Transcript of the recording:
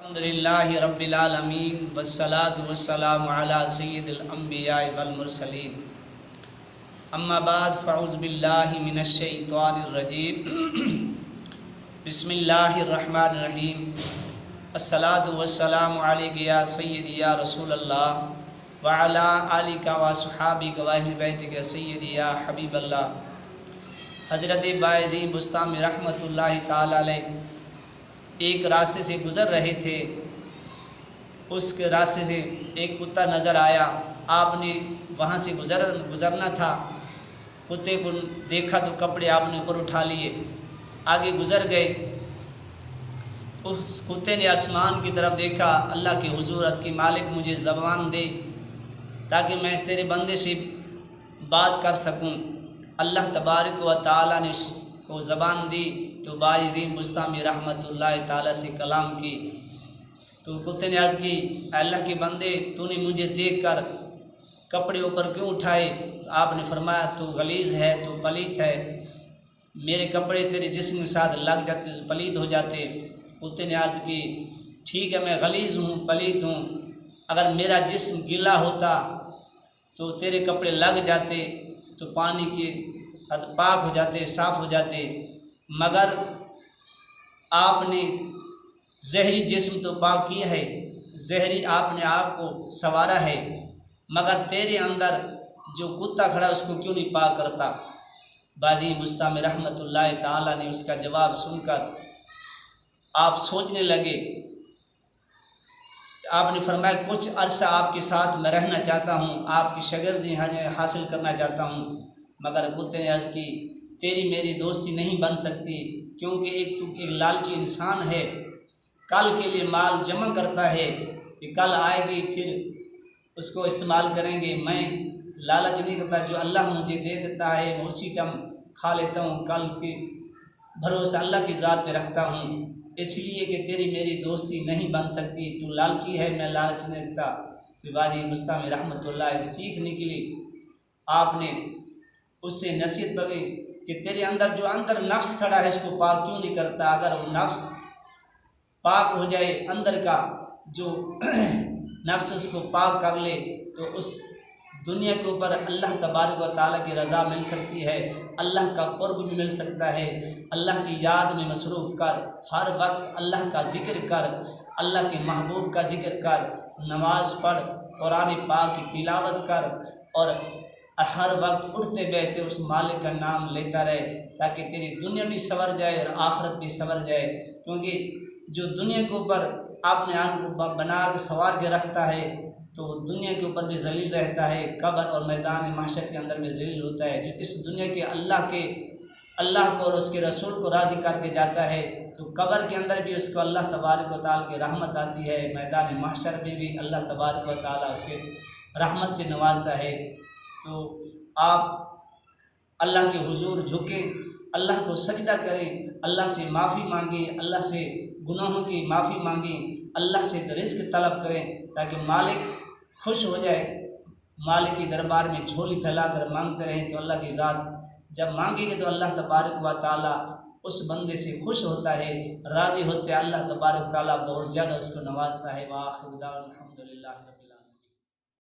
अल्हम्दुलिल्लाहि रब्बिल आलमीन वस्सलातु वस्सलामु अला सय्यिदिल अंबिया वल मुरसलीन अम्मा बाद फ़अऊज़ु बिल्लाहि मिनश शैतानिर रजीम बिस्मिल्लाहिर रहमानिर रहीम अस्सलातु वस्सलामु अलैका या सय्यदी या रसूलल्लाह व अला आलिका व अस्हाबिका व अहलि बैतिका सय्यदी या हबीबल्लाह। हज़रत बायदी बुस्तामी रहमतुल्लाहि ताला अलैह एक रास्ते से गुज़र रहे थे। उस रास्ते से एक कुत्ता नज़र आया। आपने वहाँ से गुज़रना था। कुत्ते को देखा तो कपड़े आपने ऊपर उठा लिए, आगे गुज़र गए। उस कुत्ते ने आसमान की तरफ देखा। अल्लाह के हुजूर अर्ज़ की, मालिक मुझे ज़बान दे ताकि मैं इस तेरे बंदे से बात कर सकूं। अल्लाह तबारक व तआला ने को ज़बान दी तो बायदी बुस्तामी रहमतुल्लाहि ताला से कलाम की। तो कुत्ते ने अर्ज़ की, अल्लाह के बंदे, तूने मुझे देखकर कपड़े ऊपर क्यों उठाए? तो आपने फरमाया, तू गलीज़ है, तू पलीत है, मेरे कपड़े तेरे जिस्म के साथ लग जाते तो पलीत हो जाते। कुत्ते ने अर्ज़ की, ठीक है, मैं गलीज़ हूँ, पलीत हूँ, अगर मेरा जिस्म गीला होता तो तेरे कपड़े लग जाते तो पानी के पाक हो जाते, साफ़ हो जाते, मगर आपने ज़हरी जिस्म तो पाक किया है, ज़हरी आपने आप को संवारा है, मगर तेरे अंदर जो कुत्ता खड़ा उसको क्यों नहीं पाक करता? बादी बुस्तामी रहमतुल्लाहि ताला ने उसका जवाब सुनकर आप सोचने लगे। आपने फरमाया, कुछ अरसा आपके साथ मैं रहना चाहता हूँ, आपकी शागिर्दी हासिल करना चाहता हूँ, मगर कुत्ते ने अर्ज़ की, तेरी मेरी दोस्ती नहीं बन सकती, क्योंकि तू एक लालची इंसान है, कल के लिए माल जमा करता है कि कल आएगी फिर उसको इस्तेमाल करेंगे। मैं लालच नहीं करता, जो अल्लाह मुझे दे देता है मैं उसी टाइम खा लेता हूँ, कल के भरोसा अल्लाह की ज़ात पे रखता हूँ, इसलिए कि तेरी मेरी दोस्ती नहीं बन सकती। तू लालची है, मैं लालच नहीं रखता। तो बादी बुस्तामी रहमतुल्लाह को चीखने के लिए आपने उससे नसीहत पकड़ी कि तेरे अंदर जो अंदर नफ्स खड़ा है इसको पाक क्यों नहीं करता? अगर वो नफ्स पाक हो जाए, अंदर का जो नफ्स उसको पाक कर ले तो उस दुनिया के ऊपर अल्लाह तबारक व तआला की रज़ा मिल सकती है, अल्लाह का क़ुर्ब भी मिल सकता है। अल्लाह की याद में मसरूफ़ कर, हर वक्त अल्लाह का ज़िक्र कर, अल्लाह के महबूब का ज़िक्र कर, नमाज़ पढ़, कुरान पाक की तिलावत कर और हर वक्त उठते बैठते उस मालिक का नाम लेता रहे, ताकि तेरी दुनिया भी संवर जाए और आखिरत भी संवर जाए। क्योंकि जो दुनिया के ऊपर अपने आप को बना के सवार के रखता है तो दुनिया के ऊपर भी जलील रहता है, कब्र और मैदान महशर के अंदर में जलील होता है। जो इस दुनिया के अल्लाह को और उसके रसूल को राज़ी करके जाता है तो कब्र के अंदर भी उसको अल्लाह तबारक व तआला की रहमत आती है, मैदान महशर में भी अल्लाह तबारक व तआला उसे रहमत से नवाजता है। तो आप अल्लाह के हुजूर झुके, अल्लाह को सजदा करें, अल्लाह से माफ़ी मांगें, अल्लाह से गुनाहों की माफ़ी मांगें, अल्लाह से रिज़्क़ तलब करें, ताकि मालिक खुश हो जाए। मालिक के दरबार में झोली फैलाकर मांगते रहें तो अल्लाह की ज़ात जब मांगेंगे तो अल्लाह तबारक व तआला उस बंदे से खुश होता है, राज़ी होते हैं। अल्लाह तबारक व तआला बहुत ज़्यादा उसको नवाजता है। व आखिर दाअवाना अल्हम्दुलिल्लाहि रब्बिल आलमीन।